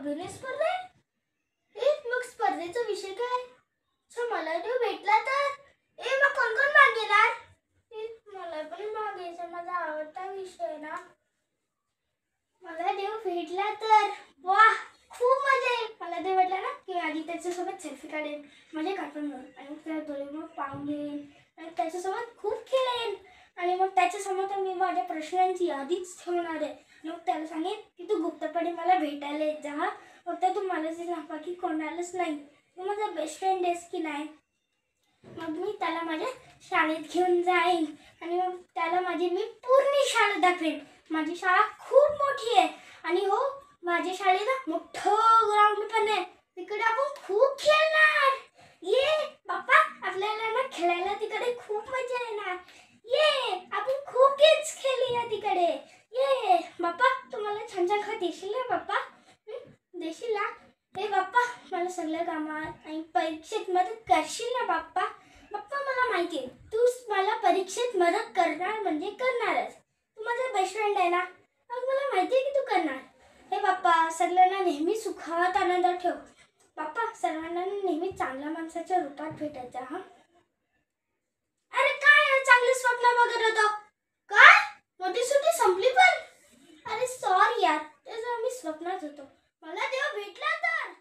अभिनय स्पर्धा आहे? मग स्पर्धेचा विषय काय? मला देव भेटला तर मग कोण कोण भाग घेणार? मला पण भाग घ्यायचा, माझा आवडता विषय ना. मला देव भेटला तर वाह, खूप मजा येईल. मला देव भेटला ना की आधी त्याच्यासोबत सेल्फी काढेन, माझे कार्टून आणि त्या डोळ्यावर पाहून घेईन आणि त्याच्यासोबत खूप खेळेन आणि मग त्याच्यासमोर मी माझ्या प्रश्नांची यादीच ठेवणार आहे. मग त्याला सांगेन की तू गुप्तपणे मला भेटायला येत जा, फक्त तू मलाच ना, बाकी कोणालाच नाही. तू माझा बेस्ट फ्रेंड आहेस की नाही. मग मी त्याला माझ्या शाळेत घेऊन जाईन आणि मग त्याला मी पूर्ण शाळा दाखवेन. माझी शाळा खूप मोठी आहे आणि हो, माझ्या शाळेत मोठं ग्राउंड पण आहे. तिकडे आपण खूप खेळणार. ये बाप्पा, आपल्याला ना खेळायला तिकडे खूप मजा येणार. ये आपण खूप गेम्स खेळूया तिकडे. ये बाप्पा, तुम्हाला छान छान खात देशील ना बाप्पा? देशील ना? हे बाप्पा, मला सगळ्या कामात आणि परीक्षेत मदत करशील ना बाप्पा? बाप्पा, मला माहिती आहे तू मला परीक्षेत मदत करणार म्हणजे करणारच. तू माझा बेस्ट फ्रेंड आहे ना, मग मला माहिती आहे की तू करणार. हे बाप्पा, सगळ्यांना नेहमी सुखात आनंदात ठेव. बाप्पा, सर्वांना नेहमी चांगल्या माणसाच्या रूपात भेटायचा. हा, अरे काय चांगले स्वप्न बघत होतो? काय मोठी सुट्टी संपली पण? अरे सॉरी यार, त्याचं मी स्वप्नात होतो. मला देव भेटला तर